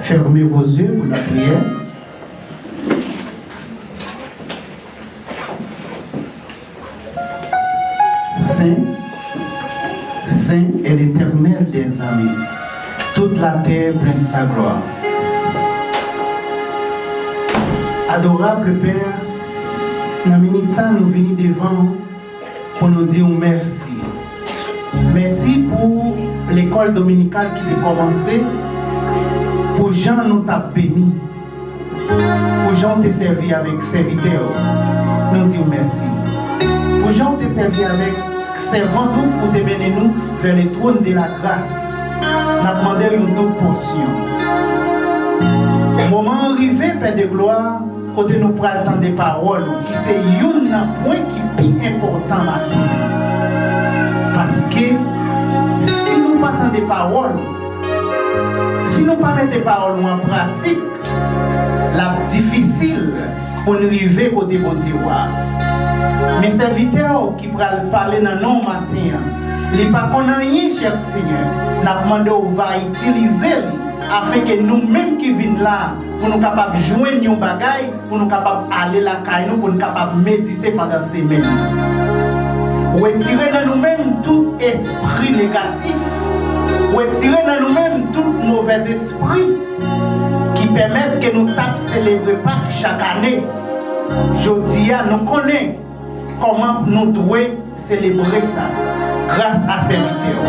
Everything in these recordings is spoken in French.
fermez vos yeux pour la prière. Saint, Saint est l'Éternel des armées. Toute la terre pleine de sa gloire. Adorable Père, dans minute ça, nous venons devant pour nous dire merci. Merci pour l'école dominicale qui a commencé. Pour Jean nous t'a béni. Pour Jean t'a servi avec serviteur. Nous disons merci. Pour Jean t'a servi avec servant pour te mener nous vers le trône de la grâce. Nous avons demandé une double portion. Moment arrivé, Père de gloire, côté nous prenons le temps des paroles, qui c'est un point qui est plus important maintenant. Parce que si nous ne pas des paroles, si nous ne pas mettre des paroles en pratique, c'est difficile pour nous arriver côté bon Dieu. Mes serviteurs qui parlent dans nos matin, les pas qu'on a rien, cher Seigneur, nous avons demandé qu'on va utiliser afin que nous-mêmes qui venons là, pour nous capables de joindre nos bagailles, pour nous capables d'aller la caille, pour nous capables de méditer pendant ces semaines. Retirer dans nous-mêmes tout esprit négatif, retirer dans nous-mêmes tout mauvais esprit qui permettent que nous tapons célébrer Pâques chaque année. Je dis à nous connaissons comment nous devons célébrer ça grâce à ces vidéos.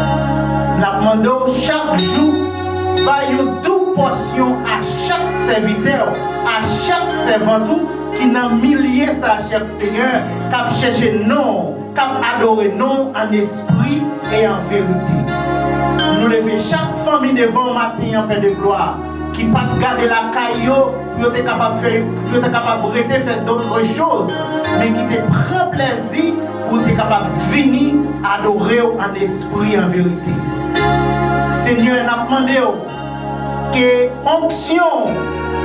Nous demandons chaque jour une double portion à chaque serviteur, à chaque servant qui n'a milliers à chaque Seigneur, qui cherche non, qui adore non en esprit et en vérité. Nous levons chaque famille devant matin en paix de gloire, qui ne pas garder la caillou pour être capable de faire d'autres choses, mais qui te prend plaisir pour être capable de venir adorer en esprit et en vérité. Seigneur, nous demandons que onction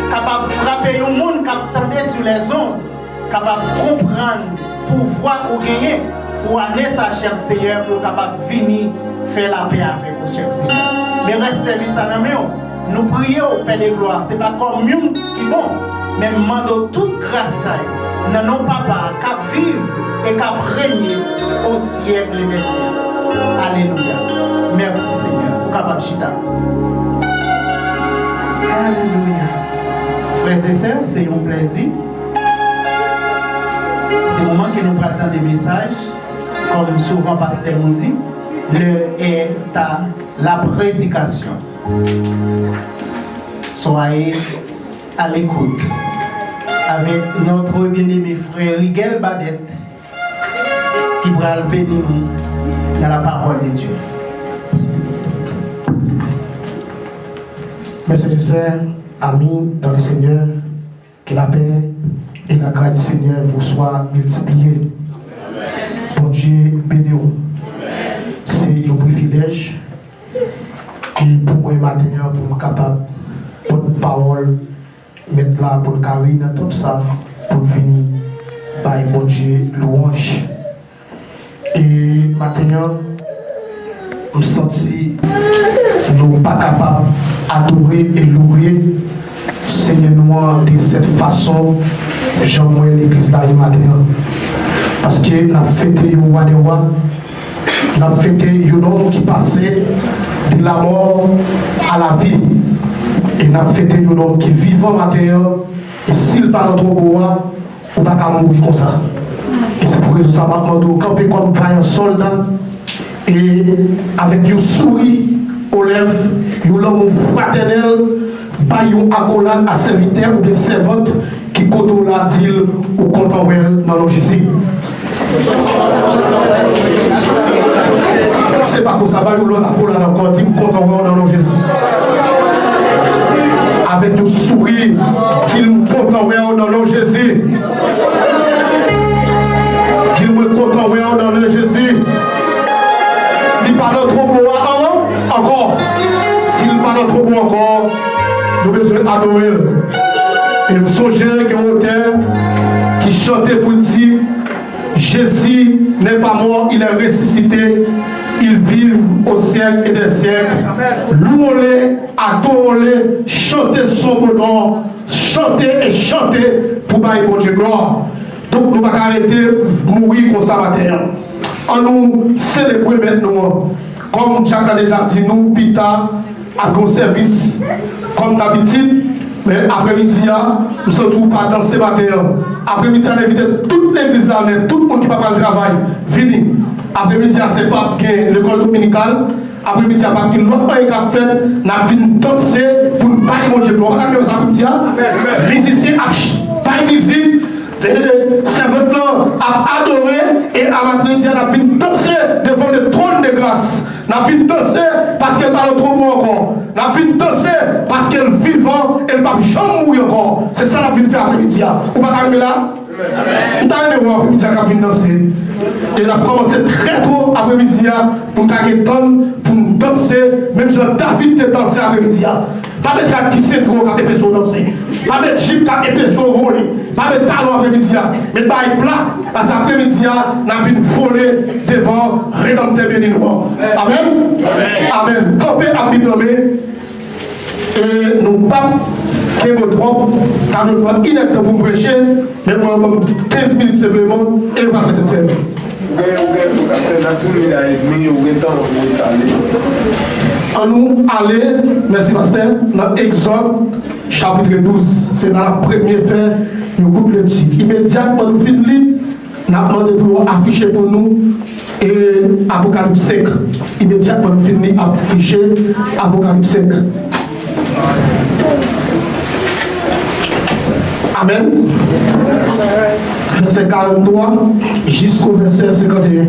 capable de frapper le monde qui attendait sur les ondes, capable de comprendre, pouvoir ou gagner, pour aller sa cher Seigneur, pour capable de venir faire la paix avec vous, cher Seigneur. Mais reste service à nous. Nous prions au Père de gloire. Ce n'est pas comme nous qui bon, mais nous demandons toute grâce à nous. Nous n'avons pas qu'à vivre et qu'à régner au siècle des siècles. Alléluia. Merci Seigneur. Pour capable chita. Alléluia. Frères et sœurs, c'est un plaisir. C'est le moment que nous partons des messages, comme souvent Pasteur nous dit, est à la prédication. Soyez à l'écoute avec notre bien-aimé frère Rigel Badette qui va bénir nous dans la parole de Dieu. Mes frères et sœurs, amis dans le Seigneur, que la paix et la grâce du Seigneur vous soient multipliées. Bon Dieu, bénissons. C'est un privilège et pour moi matin, pour me capable de parole, mettre là pour le carré dans tout ça, pour venir par bon Dieu louange. Et maintenant, je me sens nous pas capables d'adorer et louer Seigneur nous de cette façon, j'aimerais l'église là maintenant. Parce que nous avons fêté le roi des rois, nous avons fêté un homme qui passait de la mort à la vie. Et nous avons fêté un homme qui vit maintenant. Et s'il parle notre roi, on ne peut pas mourir comme ça. Et c'est pour ça que nous avons campé comme un soldat. Et avec un sourire aux lèvres, un homme fraternel, pas un accolade à serviteur ou bien servante qui côtoie la dit ou contemporain dans nos Jésus. C'est pas comme ça, pas un accolade encore, dit contemporain dans nos Jésus. Avec un sourire, qu'il contemporain dans nos Jésus. Qu'il me contemporain dans nos Jésus. Il parle trop pour encore. S'il parle trop pour encore, nous devons adorer. Et nous songeons qu'il y a un auteur qui chantait pour dire Jésus n'est pas mort, il est ressuscité. ils vivent au siècle et des siècles. Louons-les, adorons-les, chantez son bonheur, chantez et chantez pour bailler bon Dieu gloire. Donc nous ne pouvons pas arrêter de mourir comme ça matin. On nous célébrer maintenant. Comme Jacques a déjà dit, nous, Pita, à bon service, comme d'habitude. Mais après-midi, nous sommes tous pas dans ce matin. Après-midi, on invite toute l'église là, tout le monde qui va pas le travail. Venez. Après-midi, c'est pas bien l'école dominicale. Après-midi, pas bien l'autre qui a fait. Nous avons danser pour ne pas y manger. On va regarder ça après-midi. Les musiciens, pas de musique. Les serveurs a adoré et à après-midi, on a vu danser devant le trône de grâce. On a vu danser parce qu'elle parle trop bon encore. On a vu danser parce qu'elle est vivante, elle ne va jamais mourir encore. C'est ça qu'on a vu faire après-midi. Vous pas arriver là? Vous avez vu après-midi qu'on a vu danser. Et on a commencé très tôt après-midi pour nous temps pour nous danser. Même Jean David te danser après-midi. Pas mettre qui c'est trop quand tu es danser. Pas mettre chip quand tu es volé. Pas mettre talon après-midi. Mais pas plat. Parce qu'après-midi, on a vu voler devant Rédempteur béninois. Amen. Amen. Campé à Bidomé. Et nous pas que votre trop. Ça nous prend inepte pour me prêcher. Mais moi, 15 minutes simplement. Et on va faire cette scène. On nous aller, merci pasteur, dans Exode chapitre 12. C'est dans la première fait, nous coupe le petit. Immédiatement nous finissons, nous avons demandé pour afficher pour nous et Apocalypse 5. Immédiatement nous finissons afficher Apocalypse 5. Amen. Verset 43 jusqu'au verset 51.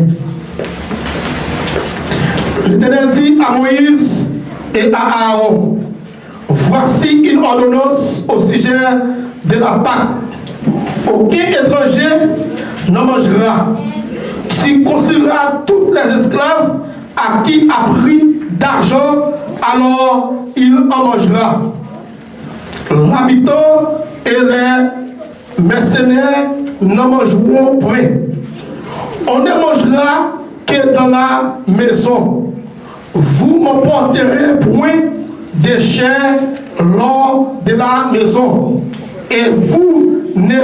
L'Éternel dit à Moïse et à Aaron, voici une ordonnance au sujet de la Pâque. Aucun étranger n'en mangera. Tu considéreras tous les esclaves à qui a pris d'argent, alors il en mangera. L'habitant et les mercenaires n'en mangeront point. On ne mangera que dans la maison. Vous m'emporterez point de chair lors de la maison. Et vous ne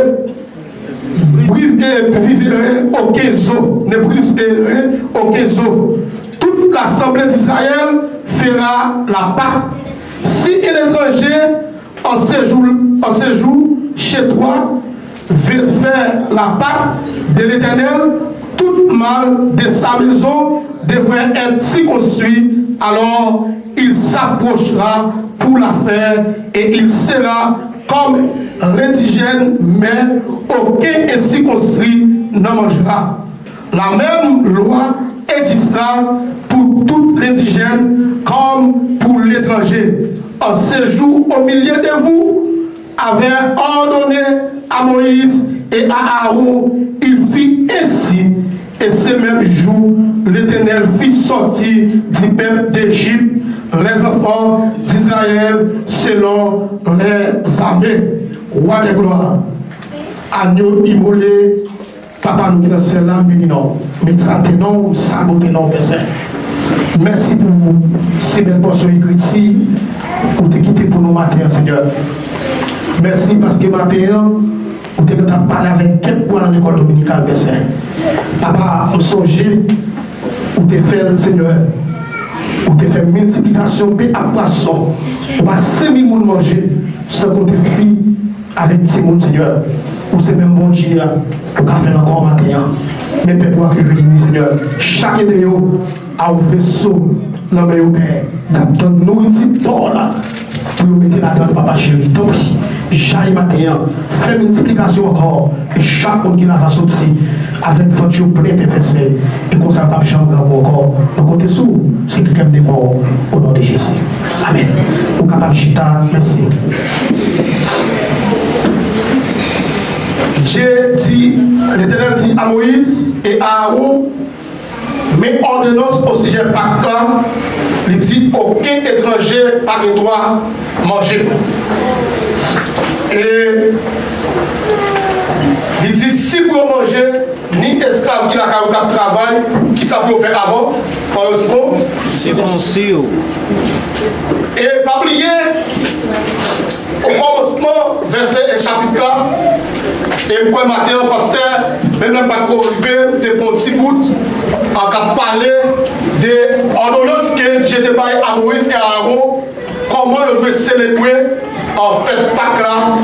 briserez aucun eau. Ne briserez aucun eau. Toute l'assemblée d'Israël fera la Pâque. Si un étranger en séjour chez toi veut faire la Pâque de l'Éternel, tout mâle de sa maison devrait être circoncis, alors il s'approchera pour la faire et il sera comme l'indigène, mais aucun incirconcis n'en mangera. La même loi existera pour tout l'indigène comme pour l'étranger. En séjour au milieu de vous, avait ordonné à Moïse et à Aaron, il fit ainsi. Et ce même jour, l'Éternel fit sortir du peuple d'Égypte les enfants d'Israël selon les armées. Roi de gloire, agneau immolé, papa nous qui dans l'âme bénissons. Mais ça te non, ça nous non, personne. Merci pour ces belles portions écrites pour te quitter pour nous matin, Seigneur. Merci parce que matin, vous avez parlé avec quelqu'un dans l'école dominicale, personne. Papa, on songe, ou te fait, Seigneur, ou te fait multiplication, paix à poisson, ou pas 5000 personnes manger, sans qu'on te fit avec 10 personnes, Seigneur. Ou c'est même bon Dieu, ou qu'a fait encore matin. Mais peuple a réuni, Seigneur. Chacun de nous a un vaisseau dans le Père. Nous une pour là, pour mettre la tête, papa chéri. Donc, chaque matin, fais multiplication encore, et chaque monde qui n'a pas sorti, avec votre plein de personnes, et qu'on ne s'en pas chambre encore. Nous comptons sur c'est quelqu'un de bon au nom de Jésus. Amen. Au capable chita, merci. Dieu dit, l'Éternel dit à Moïse et à Aaron, mais ordonnance au sujet Pâques, il dit aucun étranger n'a le droit de manger. Et Il dit si vous mangez, ni esclave qui n'a qu'à travail, qui ça peut faire avant, c'est bon si. Et pas oublier, au commencement, verset et chapitre là, et moi matin, pasteur, même pas corriger des petits bouts, en cas parler de l'ordonnance que j'étais pas à Moïse et à Aaron, comment on peut célébrer en fait Pâques là,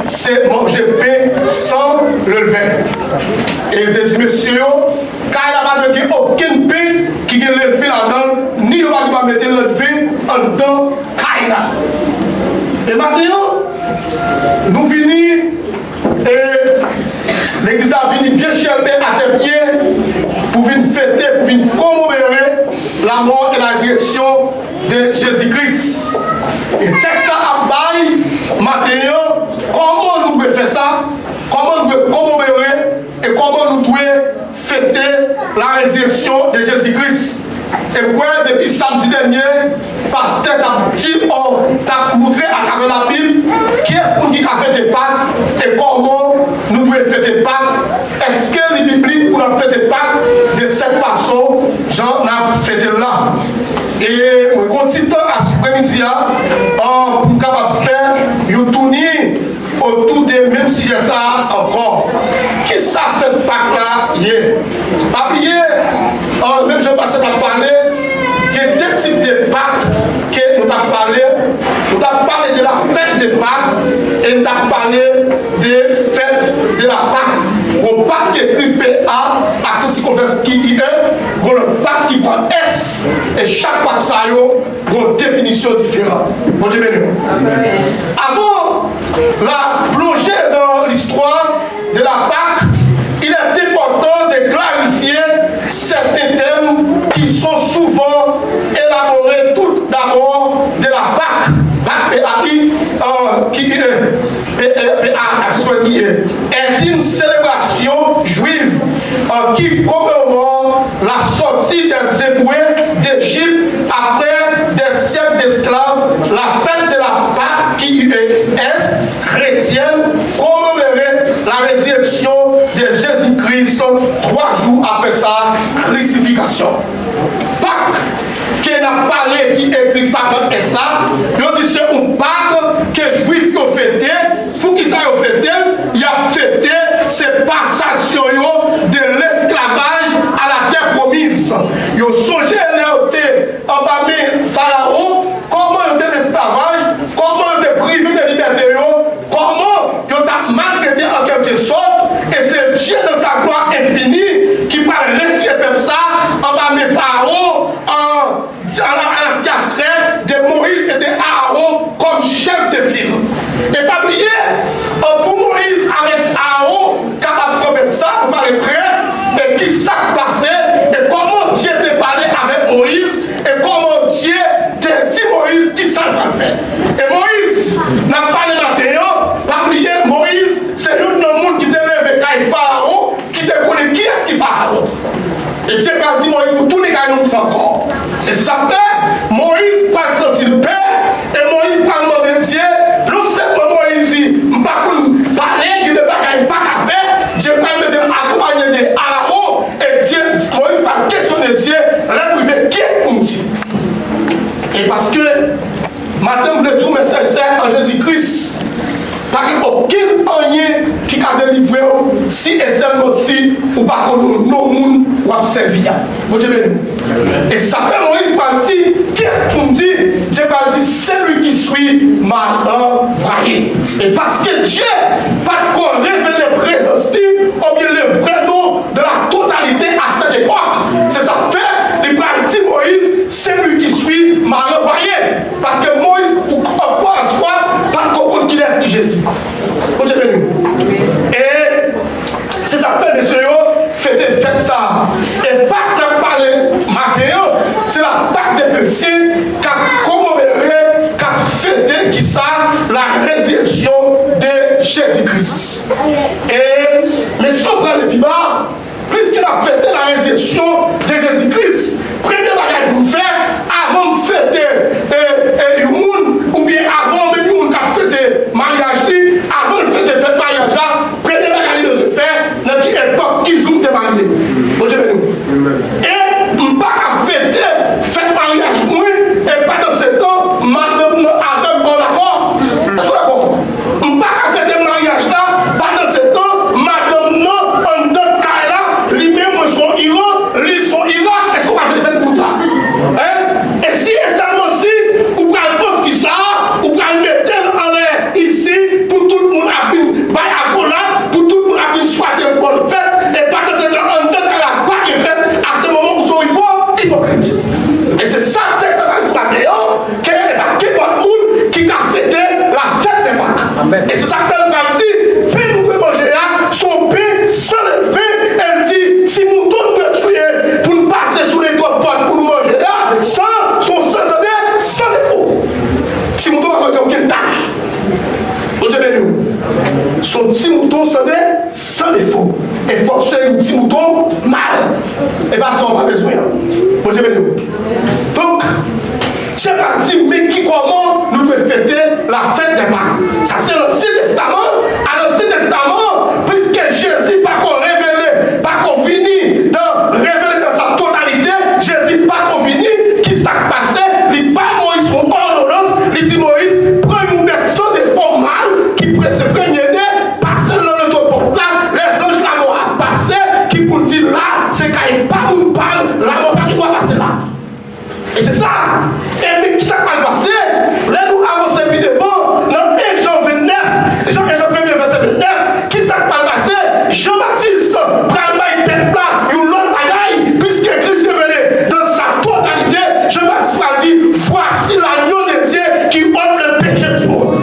c'est manger pain sans le levain. Et il te dit, monsieur, car il n'a pas de aucun pain qui est levé là-dedans, ni il va pas mettre le levain en dedans, Kaila. Et maintenant, nous venons, et l'église a venu bien chercher à tes pieds pour venir fêter, pour venir commémorer la mort et la résurrection de Jésus-Christ. Et texte à bail, maintenant, comment nous pouvons faire ça? Comment nous pouvons commémorer et comment nous pouvons fêter la résurrection de Jésus-Christ? Et quoi, depuis samedi dernier, pasteur t'a montré à travers la Bible qui est-ce qui a fait des Pâques et comment nous devons fêter Pâques. Est-ce que les bibliques pour nous fêter Pâques de cette façon, j'en ai fêté là. Et on continue à ce après-midi, pour nous capable de faire une tournée autour des mêmes sujets ça encore. Qui ça fait Pâques là hier? Pas oublier, même je passais à parler, il y a deux types de Pâques que nous avons parlé. Nous avons parlé de la fête de Pâques et nous avons parlé des fêtes de la Pâques. Au Pâques qui est écrit PA, accent circonflexe qui IE, le Pâques qui prend S, et chaque Pâques ça a une définition différente. Bon Dieu béni. Avant la plongée dans l'histoire de la Pâques, il est important de clarifier certains thèmes qui sont souvent élaborés tout d'abord de la Pâques. Pâques qui est une célébration juive qui commémore la sortie des Hébreux d'Égypte après des siècles d'esclaves. La fête de la Pâques qui est chrétienne commémorer la résurrection de Jésus-Christ 3 jours après sa crucifixion. Pâques qui n'a parlé, qui écrit Pâques est là, il dit c'est un Pâques que les Juifs ont fêté. Pour qu'ils aient fêté, il a fêté ces passations de l'esclavage à la terre promise. Ils ont songé en bas de Pharaon, comment ils étaient l'esclavage, comment ils étaient privés de liberté, comment ils ont maltraité en quelque sorte, et c'est Dieu dans sa gloire infinie qui va retirer comme ça en bas de Pharaon, à la diastrée de Moïse et de Aaron comme chef de file. Et pas oublier, pour Moïse avec Aaron, capable de ça, pour parler bref, et qui s'est passé, et comment Dieu t'a parlé avec Moïse, et comment Dieu t'a dit Moïse qui ça va faire. Et Moïse n'a pas le matériau, pas oublier, Moïse, c'est l'un de monde qui t'a levé quand Pharaon, qui te connaît qui est-ce qui Pharaon. Et Dieu a dit Moïse pour tous les gars nous encore. Et ça fait, Moïse pas sentir le père, et Moïse pas demander Dieu, non seulement Moïse, je ne pas parler, Dieu ne pas qu'à faire, Dieu pas me accompagner de Aaron, et Dieu, Moïse pas questionner Dieu, là nous fait qui est-ce qu'on dit. Et parce que, maintenant, vous voulez tout mes sincères en Jésus-Christ, pas aucun rien qui a délivré si et seulement si ou pas qu'on nous monde ou à servir. Vous Dieu et ça fait Moïse parti, qu'est-ce qu'on dit? Dieu dit c'est lui qui suit m'a envoyé. Et parce que Dieu pas qu'on révèle la présence ou bien le vrai nom de la totalité à cette époque. C'est ça fait, il parti Moïse, c'est lui qui suit m'a envoyé. Parce que Moïse, ou quoi à soi, pas qu'on qui laisse Jésus. Et c'est ça fait de ce faites ça. Et Pâques n'a parlé Mathéo, c'est la Pâques des chrétiens qui a commémoré, qui a fêté qui ça, la résurrection de Jésus-Christ. Et mais si on prend les Bibles, puisqu'il a fêté la résurrection de Jésus-Christ, première bagaille pour nous faire, avant de fêter ou bien avant même nous qui a fêté mariage, avant de fêter mariage là, première bagaille de se faire, son petit mouton sans défaut. Et forcer un petit mouton mal. Et pas ça, on n'a pas besoin. Bon, j'ai venu. Donc, c'est parti, mais comment nous devons fêter la fête des Pâques? Ça, c'est l'Ancien Testament. À l'Ancien Testament, puisque Jésus pas qu'on révélé, pas qu'on finit de révéler dans sa totalité, Jésus pas qu'on finit, qui s'est passé, il pas Moïse son ordonnance, il dit Moïse, prends une bête sans des formes mâles qui pourrait se prendre passer dans le topo là, les anges là m'ont passé, qui pour dire là, c'est quand il pas une balle, là, mon pas qui doit passer là. Et c'est ça. Et mais qui ça va passer? Là, nous avançons plus devant, dans 1 Jean 29, Jean 1er verset 29, qui ça va passer? Jean-Baptiste, il pète là, une autre bagaille, puisque Christ est venu dans sa totalité, Jean-Baptiste a dit, voici l'agneau de Dieu qui ôte le péché du monde.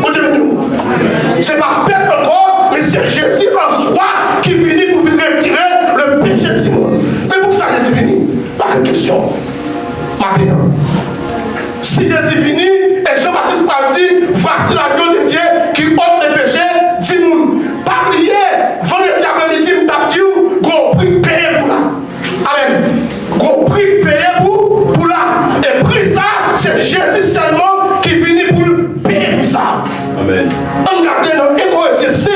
C'est pas pète encore, mais c'est Jésus en soi qui finit pour venir retirer le péché du monde. Mais pour ça, Jésus finit. La question. Maintenant, si Jésus finit, et Jean-Baptiste a dit, voici l'agneau de Dieu qui ôte les péchés du monde. Pas oublier, vendredi après-midi, je t'ai dit, qu'on prie payer pour là. Amen. Qu'on prie payer pour là. Et prix ça, c'est Jésus seulement qui finit pour payer pour ça. Amen. On regarde dans Écoutez 5,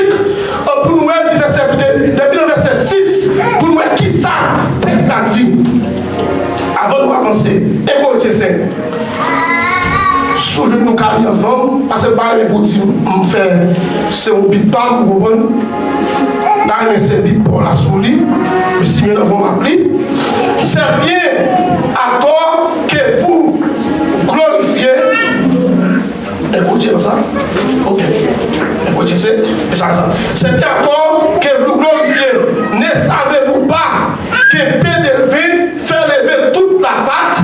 pour nous depuis le verset 6, pour nous qui ça, texte a dit. Avant de nous avancer, écoutez ça. Sous je nous calme avant, parce que par exemple, pour dire, c'est un big bang, vous comprenez? C'est big pour la souris, mais si nous avons appris, c'est bien à toi que vous glorifiez. Écoutez ça. Ok. Écoutez ça. C'est bien à toi que vous glorifiez. Ne savez-vous pas que paix d'élevé fait lever toute la pâte,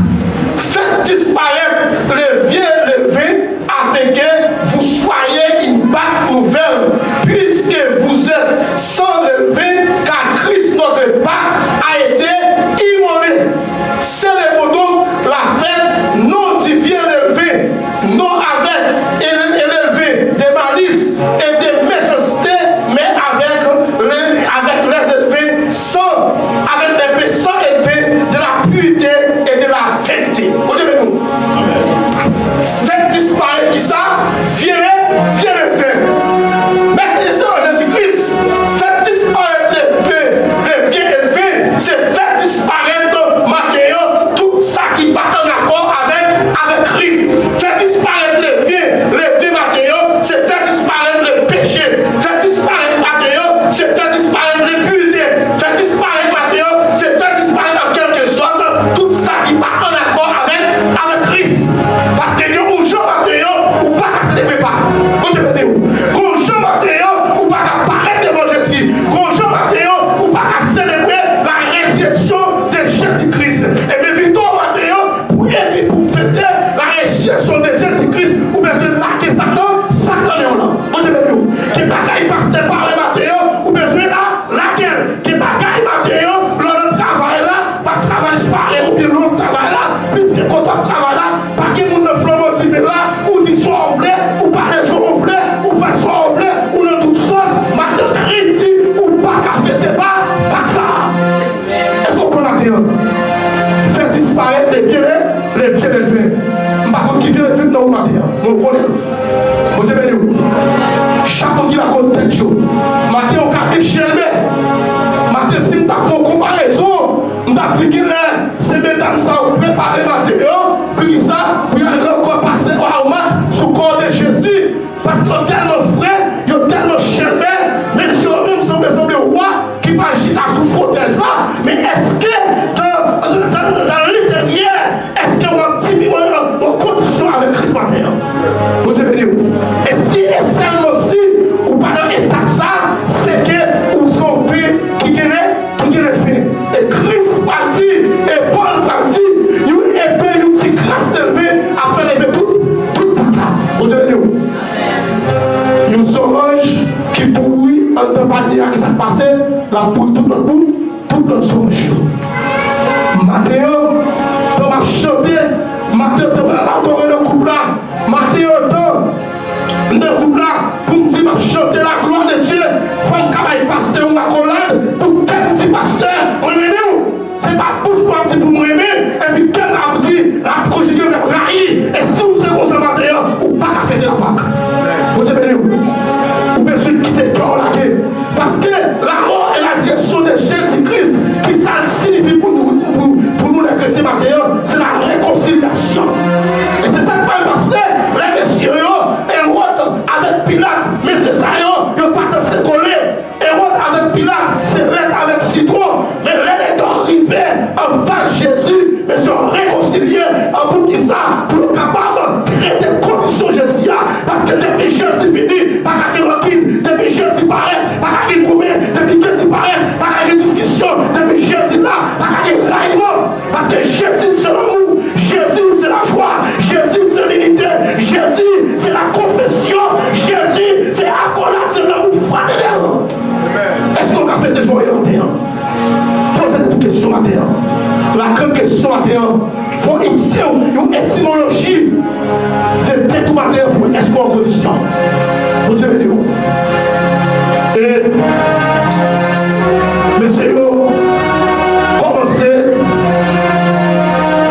faites disparaître le vieux levé afin que vous soyez une pâte nouvelle, puisque vous êtes sans levé, car Christ notre Pâque a été immolé. Célébrons donc la fête non du vieux levé, non avec élevé des malices et des méchancetés, mais avec les élevés sans, avec les péchés sans élevés de la pureté et de la vérité. Regardez-nous. Faites disparaître qui ça? Vieux levé. Merci le Seigneur Jésus-Christ. Faites disparaître les vieux élevés. C'est faites disparaître matériaux, tout ça qui part en accord avec Christ. Faites disparaître les vieux matériaux, c'est faire disparaître le péché. Faites disparaître matériaux, c'est faire disparaître l'impureté. Faites disparaître matériaux, c'est faire disparaître en quelque sorte tout ça qui part en accord avec Christ. Parce que quand gens matériaux, ou pas qu'à célébrer pas. Quand gens matériaux, ou pas qu'à paraître devant Jésus. Quand gens matériaux, ou pas qu'à célébrer la résurrection de Jésus-Christ. Et mes victoires matériaux, pour éviter, pour fêter la résurrection de Jésus-Christ, ou bien de marquer Satan, Satan est là. Qui bagaille pasteur par les matériaux, ou bien là, laquelle, qui bagaille matériaux, l'on travail là, pas travail soirée, ou bien l'on travail là, puisque quand on travaille là, pas qu'il y ait un flot motivé là, ou dit soit on voulait, ou pas les jours on voulait, ou pas soit on voulait, ou dans toute chose, matin Christ dit, ou pas qu'à fêter pas que ça. Est-ce qu'on prend matériaux? Fait disparaître les vieux élevés. Par contre, qui vient de faire dans le matériel, on le connaît. Vous savez où? Chacun qui la compte tête. Matériel, on a échelle. Matériel, si nous avons une comparaison, nous avons dit qu'il c'est mesdames ça, vous préparez matériel, puis ça, puis il y a encore passé au mat sur le corps de Jésus. Parce qu'ils sont tellement frais, ils sont tellement chelés, mais si eux-mêmes sont des rois qui agissent à ce fauteuil là, mais est-ce que dans l'intérieur, est-ce qu'on a 10 000 en condition avec Christ matériel? Vous devez dire, et si et seulement si, ou pas dans l'étape ça, c'est que vous ont pu qui gagne fait. Et Christ parti, et Paul parti, une épée, une petite grâce élevée, après lever toute bataille. Vous devez dire, une sauvage qui pourrit en compagnie qui s'est passé, la pourrit toute notre sauvage. Mathéo, tu m'as chanté, Mathéo, tu m'as encore un couple là, Mathéo, dans le couple là, pour me dire, m'a chanté la gloire de Dieu, accolade pour quel petit pasteur, on aime nous. C'est pas bouche pour un petit pour nous aimer, et puis quel a dit, la conjuguer le raï, et si vous êtes conservateur, ou pas qu'à faire de la Pâque. Vous te bénissez, ou bien sûr quitter le cœur là, parce que la mort et la résurrection de Jésus-Christ, qui ça signifie pour nous les chrétiens matériels, c'est la réconciliation. Et c'est ça que va passer, les messieurs, Hérode avec Pilate, mais c'est ça, ils n'ont pas de se coller. Hérode avec Pilate, c'est Reine avec Citron, mais Reine est arrivé en face de Jésus, mais sont réconciliés pour qui ça, pour être capable de traiter les conditions de Jésus. Parce que depuis Jésus fini, pas qu'à recul, depuis Jésus paraît, pas qu'à combien, depuis Jésus paraît, pas qu'à discussion, depuis Jésus là, pas qu'à raillement. Parce que Jésus c'est l'amour, Jésus c'est la joie, Jésus c'est l'unité, Jésus c'est la confession, Jésus c'est accolade, c'est l'amour fraternel. Est-ce qu'on a fait des joyeux en terre? Posez des questions à terre. La grande question à terre, il faut une étymologie de tout matin pour est-ce qu'on a en condition. Vous Dieu béni. Et messieurs, commencez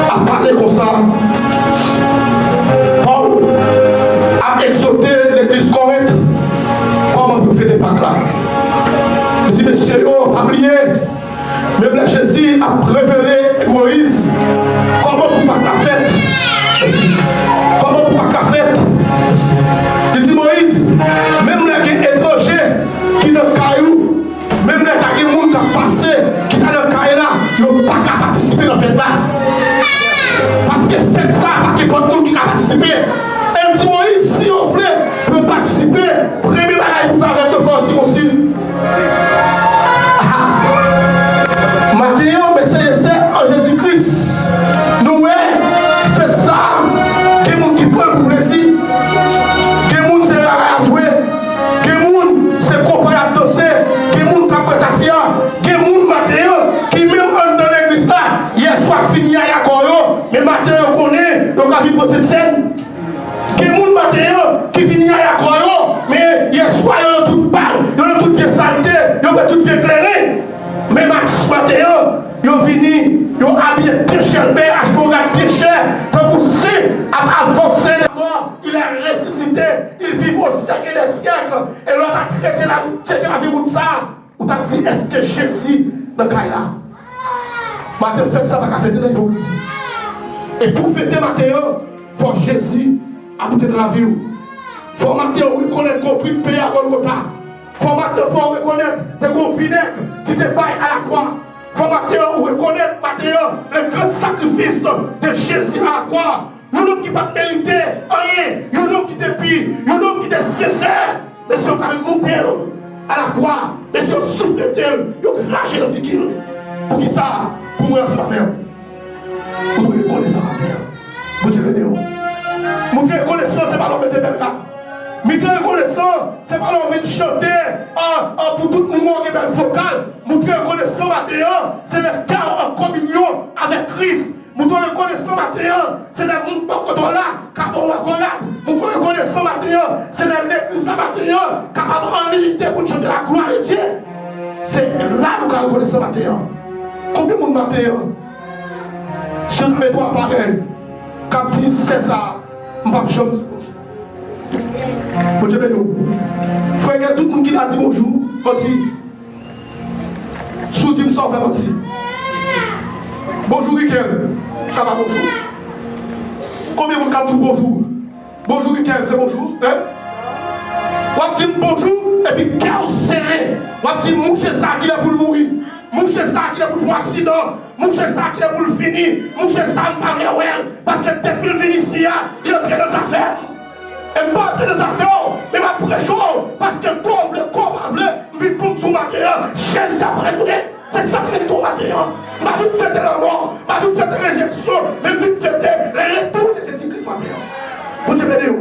à parler comme ça. Paul a exhorté l'église Corinthe comment vous faites des Pâques là. Il dit, messieurs, pas oublier, même là Jésus a révélé Moïse comment vous pas la fête. Comment vous pas la fête. Il dit, Moïse, même les étrangers qui ne caillou, même les gens qui ont passé, qui sont dans le caillou là, ils n'ont pas qu'à participer dans la fête là. Parce que c'est ça, parce qu'il y a pas de monde qui a participé. Et il dit, Moïse, si on veut participer, premier bagage pour faire avec le force aussi. Maintenant, mais c'est en Jésus-Christ. Nous, faites ça. Quel monde qui prend pour plaisir. Quel monde c'est à jouer. Quel monde c'est comparé à danser. Quel monde qui a ta fière. Quel monde maintenant qui même dans l'église là. Hier soir, fini à Yakoyo. Mais maintenant, on connaît. Donc, à vivre cette scène. Quel monde maintenant qui finit à Yakoyo. Mais hier soir, il y a tout parle. Il y a toute fait saleté. Il y a tout fait éclairé. Mais Max Mathéo, ils ont fini, ils ont habillé bien cher, acheté un gars bien cher, donc vous savez, à avancer la mort, il est ressuscité, il vit au siècle des siècles, et l'autre a traité la vie comme ça. Ou t'as dit, est-ce que Jésus dans le cas là? Mathéo fait ça, va fêter dans l'hypocrisie. Et pour fêter Mathéo, il faut Jésus habiter dans la vie. Il faut Mathéo reconnaître qu'on prie le pays à Golgotha. Il faut reconnaître tes gros vinaigres qui te baillent à la croix. Il faut reconnaître le grand sacrifice de Jésus à la croix. Un homme qui ne va pas mériter rien. Un homme qui te pille. Un homme qui te sincère. Mais si on a monté à la croix, mais si on souffle d'elle, on crache le figuier. Pour qui ça? Pour moi, c'est ma terre. Pour nous reconnaître ça, ma terre. Pour Dieu le Dieu. Pour nous reconnaître ça, c'est pas l'homme de belle là. Mais quand reconnaissant, c'est pas l'envie de chanter pour tout le monde qui est belle vocale. Montrer reconnaissant matériel, c'est le cœur en communion avec Christ. Montrer reconnaissant matériel, c'est le monde qui est là, capable de reconnaître. Montrer reconnaissant matériel, c'est l'église matériel, capable en unité pour chanter la gloire de Dieu. C'est là que nous reconnaissons matériel. Combien de monde matériel? Si on met toi pareil, quand tu dis c'est ça, je ne vais pas chanter. Bon Dieu béni. Frère, tout le monde qui a dit bonjour, on dit. Sous Tim sans faire on dit. Bonjour Riquel, ça va bonjour. Combien de monde qui a dit bonjour? Bonjour Riquel, c'est bonjour. On dit bonjour et puis cœur serré. On dit moucher ça qui est pour le mourir. Moucher ça qui est pour le faire accident. Moucher ça qui est pour le finir. Moucher ça ne parle pas parce que depuis le venir ici, il est entré dans les affaires. Et pas entrer dans les affaires, mais ma prêche, parce que quand on veut, je viens pour tout matériel, Jésus a retourné. C'est ça que tout matériel. Ma vie de fêter la mort, ma vie de fêter la résurrection, mais vie de fêter le retour de Jésus-Christ matériel. Pour te bénir.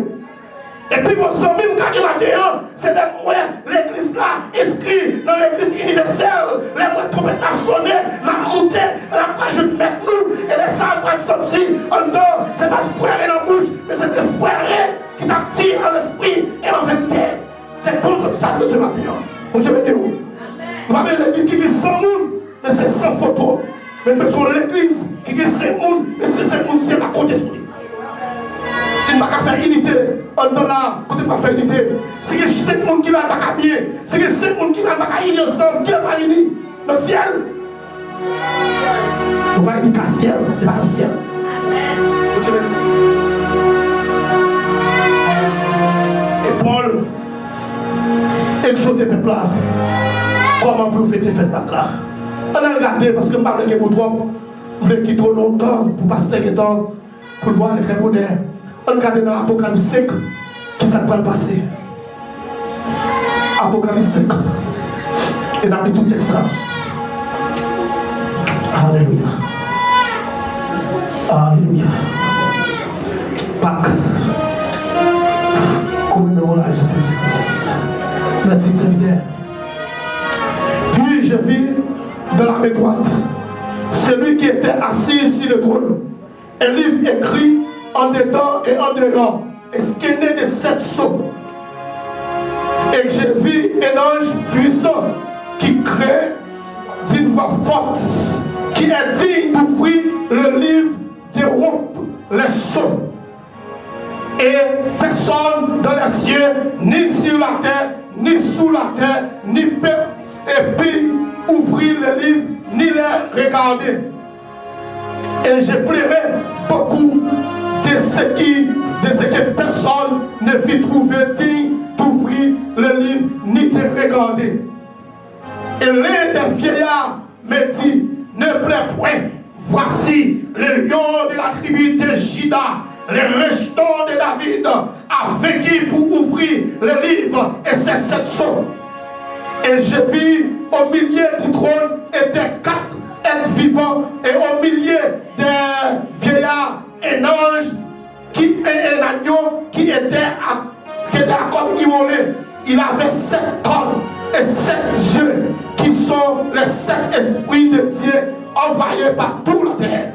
Et puis vos amis, quand matériel, c'est les moyens, l'église là, inscrit dans l'église universelle, les moyens trompettes à sonner, la montée, la page de mettre nous, et les sables vont sortir en dehors. C'est pas de frère dans la bouche, mais c'est des frères qui t'attirent en esprit et en vérité. C'est bon comme ça de ce matin. Pour Dieu béni. Nous avons l'église qui est 100 personnes, mais c'est sans photo. Mais nous avons l'église qui est 5 personnes, mais c'est 5 personnes, c'est la côté sur lui. Si nous n'avons pas fait unité, on est là, côté de ma fait unité. Si il y a 5 personnes qui n'ont pas bien, si il y a 5 personnes qui n'ont pas unis ensemble, qui n'ont pas unis dans le ciel, on va unir dans le ciel, et pas dans le ciel. Et Paul exhorte le peuple là. Comment vous faites faire là? On a regardé parce que je parle de mon trop. Je vais quitter trop longtemps pour passer quelques temps pour voir les très bonheur. On regarde dans l'Apocalypse 5 qui ça va passer. Apocalypse 5. Et dans tout texte ça. Alléluia. Alléluia. Pâques. Commémorons la Jésus-Christ. Merci, serviteur. Puis je vis dans la main droite celui qui était assis sur le trône, un livre écrit en dedans et en dehors, et scanné de 7 sceaux. Et j'ai vu un ange puissant qui crie d'une voix forte, qui est digne d'ouvrir le livre, de rompre les sceaux. Et personne dans les cieux, ni sur la terre, ni sous la terre, ni peut et puis ouvrir le livre, ni les regarder. Et je pleurais beaucoup de ce que personne ne fit trouver digne d'ouvrir le livre, ni de regarder. Et l'un des vieillards me dit, ne pleure point, voici le lion de la tribu de Juda, les rejetons de David, a vaincu pour ouvrir le livre et ses 7 sceaux. Et je vis au milieu du trône étaient 4 êtres vivants, et au milieu des vieillards un ange et un agneau qui était à comme immolé. Il avait 7 cornes et 7 yeux qui sont les 7 esprits de Dieu envoyés par toute la terre.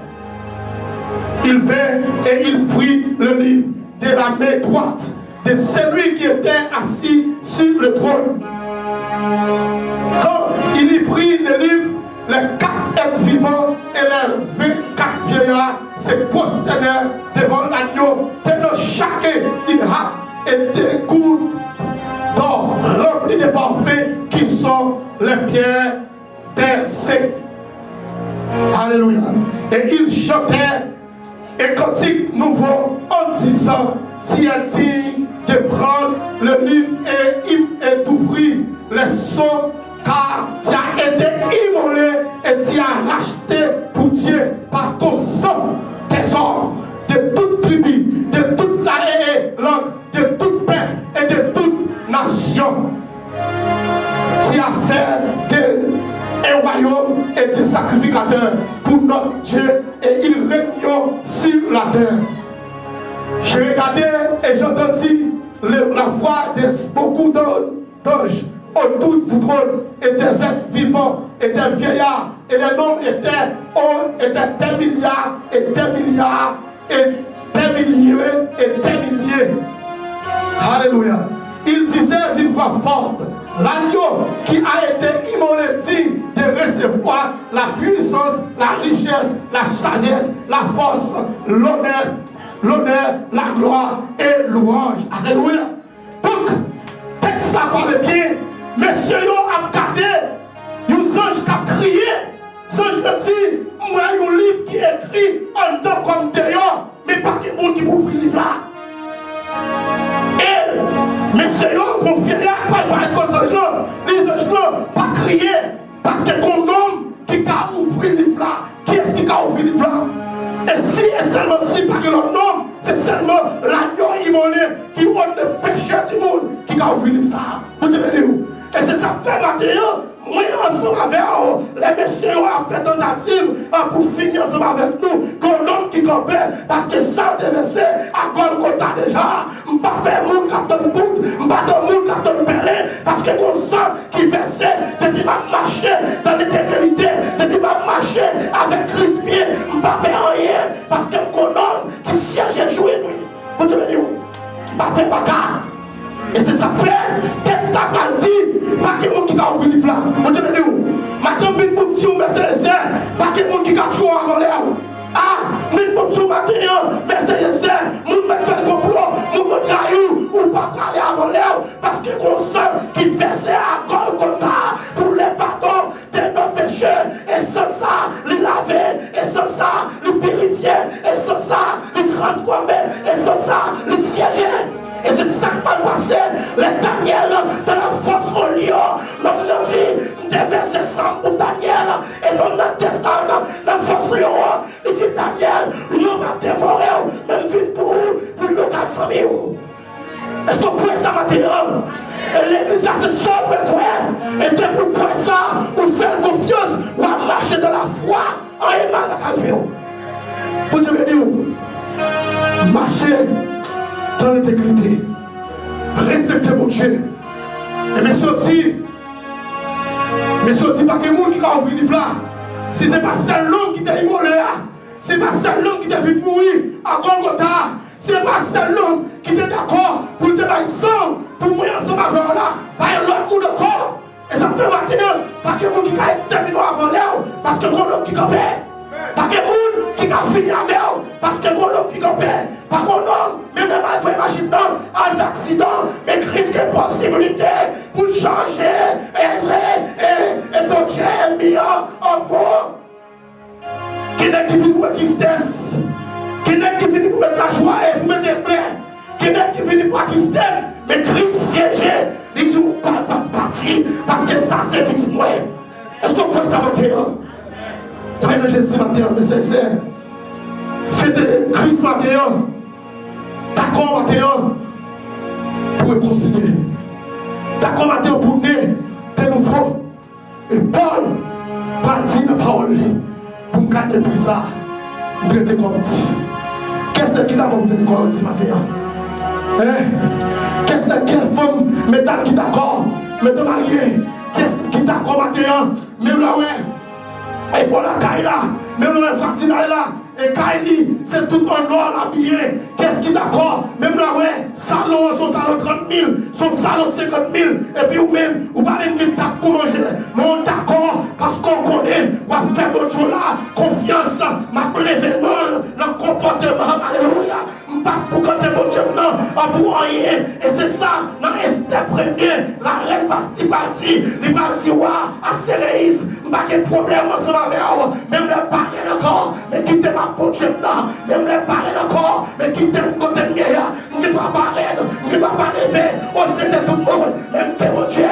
Il vint et il prit le livre de la main droite de celui qui était assis sur le trône. Quand il y prit le livre, les 4 êtres vivants et les 24 vieillards se prosternèrent devant l'agneau, tenant chacun une harpe et des coudes d'or remplis de parfums qui sont les pierres des saints. Alléluia. Et ils chantèrent un cantique nouveau en disant, si elle dit de prendre le livre et d'ouvrir les sceaux, car tu as été immolé et tu as racheté pour Dieu par ton sang tes hommes de toute tribu, de toute la langue, de toute peuple et de toute nation. Tu as fait un royaume et des sacrificateurs pour notre Dieu, et ils régnent sur la terre. Je regardais et j'entendis la voix de beaucoup d'anges autour du trône, et des êtres vivants, et des vieillards, et les noms étaient des milliards, et des milliards, et des milliers, et des milliers. Alléluia. Il disait d'une voix forte, l'agneau qui a été immolé digne de recevoir la puissance, la richesse, la sagesse, la force, l'honneur, la gloire et louange. Alléluia. Donc, texte ça parle bien. Messieurs, ont regardé, ils anges qui ont crié. Les anges dit, moi, il y a un livre qui est écrit en temps comme dehors, mais pas de monde qui peut ouvrir le livre là. Et, messieurs, qu'on fait rien, pas de cause anges là, les anges là, pas crier, parce que qu'on homme qui a ouvert le livre là, qui est-ce qui a ouvert le livre là? Et si et seulement si, parce que notre nom, c'est seulement l'agneau immolé qui ôte le péché du monde qui a ouvert le livre ça. Vous devez où? Et c'est ça fait maintenant, moi ensemble avec les messieurs ont fait tentative pour finir ensemble avec nous, qu'on homme qui compère, parce que ça déversé à Golgotha déjà, m'papé mon capitaine Bout, m'papé mon capitaine Pelé, parce que qu'on sent qui versait depuis ma marché dans l'éternité, depuis ma marché avec Christ bien, m'papé rien, parce que qu'on homme qui siège et joué nous. Vous devez où? M'papé baka. Et c'est ça fait, texte à dit, pas que monde qui a ouvert le livre là. Vous devez où? dire, mais c'est pas que monde qui a tué avant l'air. Ah, mais bon tout matin, mais c'est moun met fait complot, moun met raillou, ou pas parler avant l'air, parce que qu'on sent qui versait à Golgotha pour les pardons de nos péchés, et sans ça, les laver, et sans ça, les purifier, et sans ça, les transformer, et sans ça, les siéger. Et c'est ça qui va passer. Les Daniel dans la force au lion. Nous avons dit, déverser sang pour Daniel. Et nous avons testé dans la force au lion. Il dit, Daniel, nous va dévorer. Même ville pour le gars famille. Est-ce que vous croyez ça maintenant? Et l'église là, c'est sobre quoi? Et c'est pourquoi ça, vous faites confiance, ou à marcher dans la foi. En aimant la calvaire. Pour te dire, marcher dans l'intégrité, respectez mon Dieu. Et mes sorties pas que le monde qui a ouvert le livre là. Si ce n'est pas seul l'homme qui t'a immolé, ce n'est pas seul l'homme qui t'a fait mourir à Golgotha, ce n'est pas seul l'homme qui était d'accord pour te faire sang, pour mourir ensemble avec là, pas l'autre monde encore. Et ça fait maintenant, pas que le monde qui a exterminé avant l'air, parce que l'homme qui campait. Pas que monde qui a fini avec eux, parce que l'homme qui campait. Pas qu'on homme, même il faut imaginer des accidents, mais risque de possibilité pour changer et bon Dieu mis en point. Qui n'est qui finit pour la tristesse, qui n'est qui finit pour mettre la joie et pour mettre les plaies, qui n'est qui finit pour la tristesse, mais Christ siégé, il dit ou pas partir, parce que ça c'est petit moi. Est-ce que vous croyez ça maintenant? Croyez Jésus maintenant, mes sincères. Faites Christ maintenant. D'accord maintenant pour réconcilier. D'accord maintenant pour naître de nouveau. Et Paul partit de la parole pour me garder pour ça. Vous traitez comme dit. Qu'est-ce que vous traitez comme dit maintenant? Qu'est-ce que femme métal qui d'accord? Mettez marié. Qu'est-ce qui d'accord maintenant? Même là ouais. Et pour la caille là. Même là Francina là. Et Kaili, c'est tout en or habillé. Qu'est-ce qui est d'accord? Même là, ouais, salon, son salon 30 000, son salon 50 000. Et puis, ou même, ou pas même qui tape pour manger. Mais on d'accord, parce qu'on connaît, on va faire notre chose là, confiance, ma l'événement, le comportement, alléluia. Pas pour quand t'es bon Dieu, non, pour rien. Et c'est ça, dans Esther premier, la reine va se partir, il va dire, ouais, à Séréis, pas de problème ensemble avec eux, même le parrain encore, mais qui t'aime à bon Dieu, non, même le parrain encore, mais qui t'aime côté de meilleur, qui doit pas reine, qui doit pas lever, au sein de tout le monde, même que bon Dieu.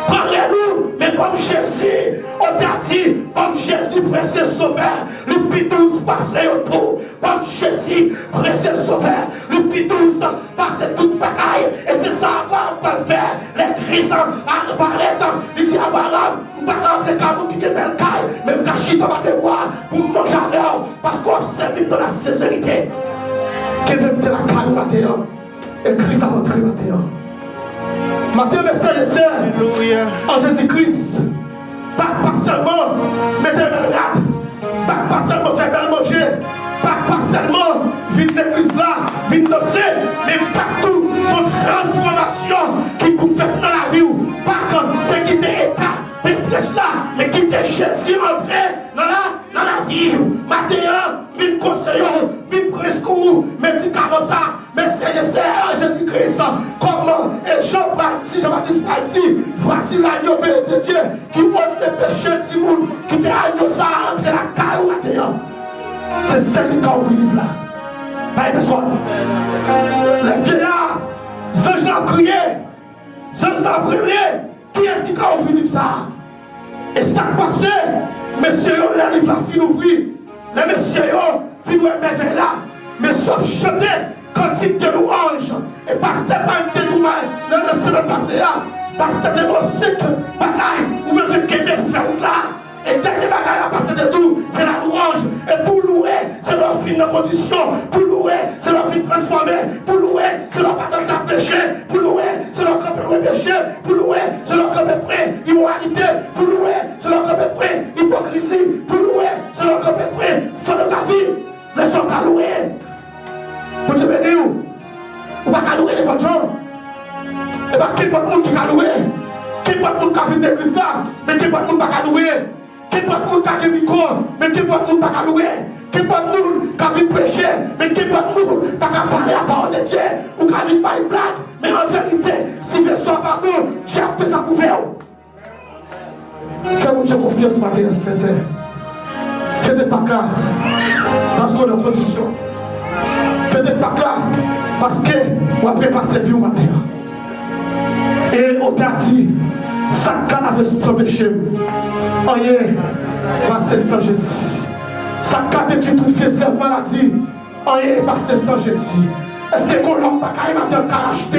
Parlez-nous, mais comme Jésus, on t'a dit, comme Jésus, précieux sauveur, le pitous passé autour, comme Jésus, précieux sauveur, le pitous passé toute bagaille, et c'est ça qu'on peut faire, les Christ apparaître, il dit à Abraham, on ne va pas rentrer comme vous qui est belle caille, même cachit dans ma mémoire, pour manger avec eux, parce qu'on observe dans la sincérité. Que veut dire la caille maintenant, et Christ a montré maintenant. Matin, mes soeurs et sœurs, en Jésus-Christ, pas seulement mettre un bel rad, pas seulement faire bel manger, pas seulement vivre l'église là, vivre danser, mais partout, son transformation qui vous fait dans la vie, pas quand c'est qui était état, péfrèche là, mais qui était Jésus entré dans la vie. Matin, mille conseils, mille presque, médicaments ça, mais c'est Jésus-Christ, comment et si Jean-Baptiste parti, voici l'agneau de Dieu qui ôte les péchés du monde, qui te agneau ça entre la caille matin. C'est celle qui a ouvert le livre là. Pas personne. Les vieillards, les anges l'ont crié, les anges l'ont brûlé. Qui est-ce qui a ouvert le livre ça? Et ça passé, messieurs, les livres là fin ouvrir. Les messieurs, fin ouvrir mes là. Messieurs, chanter cantique de louange. Et pasteur pas un tétouma dans la semaine passée. Pasteur de musique, bagaille, ou me fait québer pour faire route là. Et dernier bagaille à passer de tout, c'est la louange. Et pour louer, c'est leur fin de condition. Pour louer, c'est leur fin transformée. Pour louer, c'est leur pas dans sa péché. Pour louer, c'est leur camp de péché. Pour louer, c'est leur camp de près immoralité. Pour louer, c'est leur camp de près hypocrisie. Pour louer, c'est leur camp de près photographie. Laissons qu'à louer. Pour te bénir, ou pas qu'à louer les bonnes gens. Et pas qu'il y a pas de monde qui a loué. Qui peut de monde qui vient de l'église là, mais qui peut de monde pas louer. Qui peut de monde qui a micro, mais qui peut de monde pas louer. Qui peut de monde qui vient prêcher, mais qui peut de monde pas parler la parole de Dieu. Ou qui vient pas une blague, mais en vérité, si le soir pas bon, Dieu a pris sa couvert. Fais-moi confiance matin, sincère. Faites pas cas parce qu'on est en condition. Faites pas cas parce que on a préparé vie au matin. Et on t'a dit, ça canne sans péché. Rien, passé sans Jésus. Ça canne tu tout fait cette maladie. Rien, passé sans Jésus. Est-ce que qu'on l'a pas qu'à matin qu'à acheter?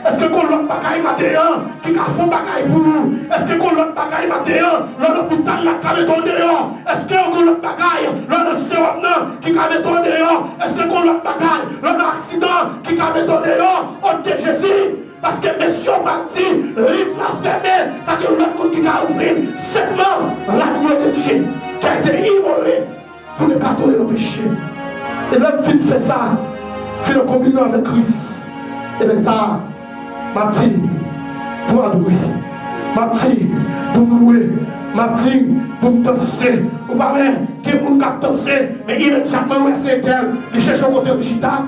Est-ce que qu'on l'a pas qu'à matin qui a fait bagaille pour nous? Est-ce que qu'on l'a pas qu'à matin l'hôpital la qu'à mettre dehors? Est-ce que qu'on l'a pas qu'à le sérum qui a mettre dehors? Est-ce que qu'on l'a pas qu'à l'accident qui a mettre dehors? Ok Jésus. Parce que monsieur a dit, livre la fermé, parce que l'autre monde qui a ouvert seulement l'agneau de Dieu qui a été immolé pour ne pardonner nos péchés. Et l'homme fait ça, fait la communion avec Christ. Et bien ça, m'a dit pour adorer, m'a dit pour me louer, m'a dit pour me danser. Ou pas vrai, qui est monde qui a dansé, mais immédiatement, c'est tel, il cherche un côté de Chita.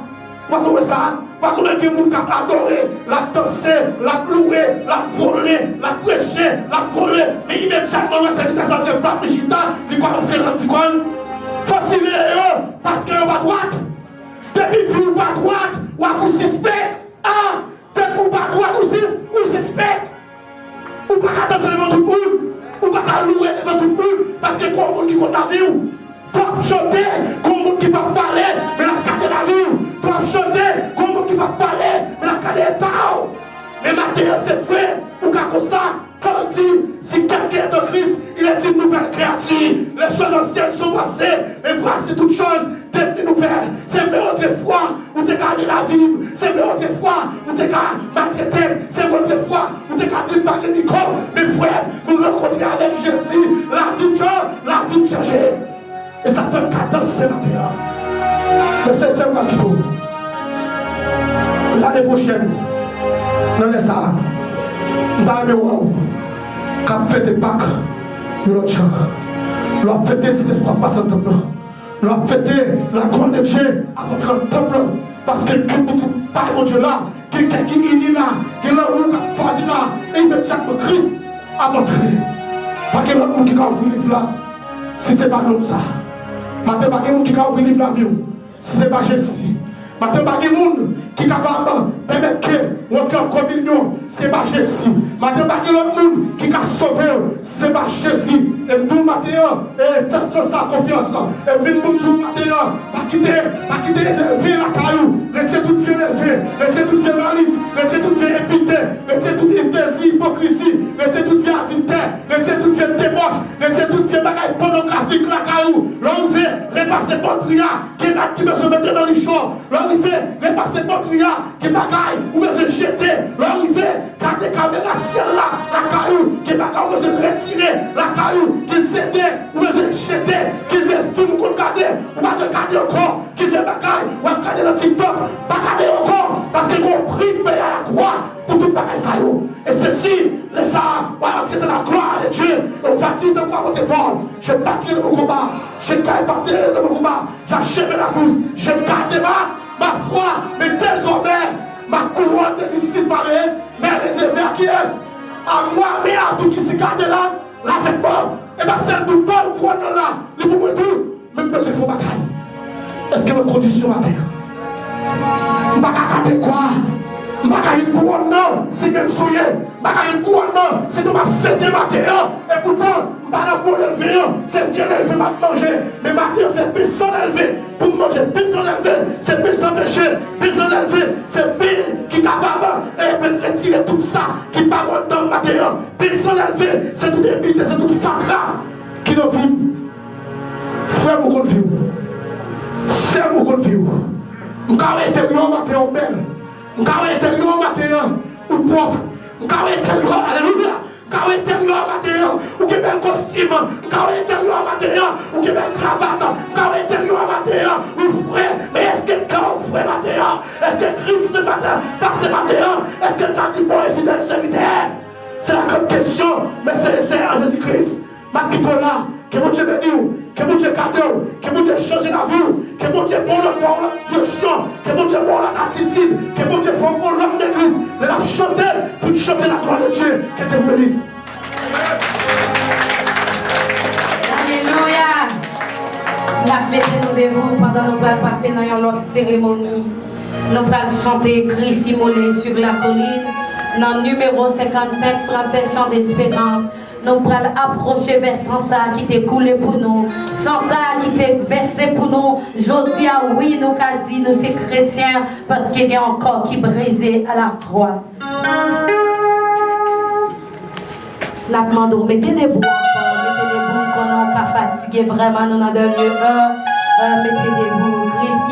Pas comme ça, pas comme quelqu'un qui a adoré, l'a dansé, l'a loué, l'a volé, l'a prêché, l'a volé, mais immédiatement, c'est des centres de plat de Chita, il commence à rendre compte. Faut s'y veiller, parce qu'il n'y a pas droite. Depuis vous pas droite, ou à vous suspect. Ah, depuis vous pas droite, ou suspect. Ou pas qu'à danser devant tout le monde, ou pas qu'à louer devant tout le monde, parce que quoi, monde qui compte la vie, toi chanter, comme monde qui va parler, mais la garder la vie. Toi chanter, comme monde qui va parler, mais la garder l'état. Mais Matthieu, c'est vrai, ou comme ça, quand on dit, si quelqu'un est en Christ, il est une nouvelle créature. Les choses anciennes sont passées, mais voici toutes choses devenues nouvelles. C'est vrai autrefois où tu as gardé la vie. C'est vrai autrefois où tu as maltraité. C'est vrai autrefois où tu as gardé pas de micro. Mais frère, nous rencontrer avec Jésus. La vie change. Et ça fait 14 ce matin. Mais c'est ça qui tout. L'année prochaine, non c'est ça. Dans le wow, quand fait des Pâques, il y a l'autre chose. L'on fêté si l'espoir passe en temple. L'on fêté la gloire de Dieu à votre temple. Parce que quand vous parlez de Dieu là, quelqu'un qui est là, qui est là où il a fait là, et immédiatement Christ a montré. Pas que l'autre monde qui a ouvert le livre là, si ce n'est pas l'homme ça. Maintenant, pas que l'autre qui a ouvert le livre la vie, si ce n'est pas Jésus. Maintenant, pas que l'autre qui est capable de permettre que notre communion, c'est pas Jésus. Maintenant, pas que l'autre monde qui a sauvé, c'est pas Jésus. Et nous, maintenant, fais ça confiance. Et nous, maintenant, pas quitter lever la caillou, laisser tout fait lever, laisser tout fait malice, laisser tout fait épité, laisser tout fait hypocrisie, laisser tout fait adultère, laisser tout fait débauche, laisser tout fait bagaille pornographique la caillou. L'on fait repasser Pondria, qui me se mettre dans le champ. L'on fait repasser Pondria, qui bagaille, ou me se jeter. L'on fait garder caméra ciel là, la caillou, qui bagaille, ou me se retirer, la caillou, qui céder, ou me se jeter, qui veut film qu'on garder, ou pas de garder encore, qui veut bagaille, ou à garder dans TikTok, pas garder encore, parce que qu'on prie paye à la croix pour tout bagaille ça yo. Et ceci, les ça, on va entrer dans la gloire de Dieu, et on va dire de quoi votre épaule, je bâtirai de mon combat, je bâtirai de mon combat, j'achèverai la course, je garderai ma foi, mais désormais, ma couronne de justice paraît, mais réservée à qui est-ce? À moi, mais à tout qui se garde là, avec moi, et bien celle de Paul couronne là, il pour moi tout, même si il faut bagaille. Est-ce que votre condition à terre? Je ne vais pas garder quoi? Je ne vais pas une couronne non, si même souillé. Je ne vais pas une couronne non, si tu m'as fêté ma terre. Et pourtant, je ne vais pas bon élever, c'est bien élevé, m'a manger. Mais ma terre, c'est personne élevé. Pour manger, personne élevé, c'est personne péché, personne élevé, c'est bien qui est capable de retirer tout ça, qui n'est pas bon dans ma terre. Personne élevé, c'est tout épité, c'est tout fatra qui nous vit. Frère, vous confiez. C'est mon confiance. Je suis intérieur matin au bel. Je suis intérieur matin au propre. Je suis intérieur, alléluia. Je suis intérieur matin au bel costume. Je suis intérieur matin au bel cravate. Je suis intérieur matin au frère. Mais est-ce que quand on frère matin? Est-ce que Christ ce matin, par ce matin? Est-ce que tu as dit bon et fidèle serviteur? C'est la grande question. Non, mais c'est en Jésus-Christ. Ma là, que mon Dieu bénisse, que mon Dieu garde, que mon Dieu change la vie, que mon Dieu bon l'autre direction, que mon Dieu bon l'autre attitude, que mon Dieu fasse bon l'autre d'église. Mais la chanter pour chanter la gloire de Dieu. Que Dieu vous bénisse. Alléluia. La mettez-nous debout pendant que nous allons passer dans une autre cérémonie. Nous allons chanter Christ immolé sur la colline. Dans le numéro 55, Français chant d'espérance. Nous allons approcher vers Sansa qui t'est coulé pour nous. Sansa qui t'est versé pour nous. Je dis ah oui, nous avons dit nous sommes chrétiens parce qu'il y a encore qui brisé à la croix. La demande, mettez des bouts encore, mettez des bouts qu'on a fatigué vraiment, nous en dernière heure. Mettez des bouts. Christ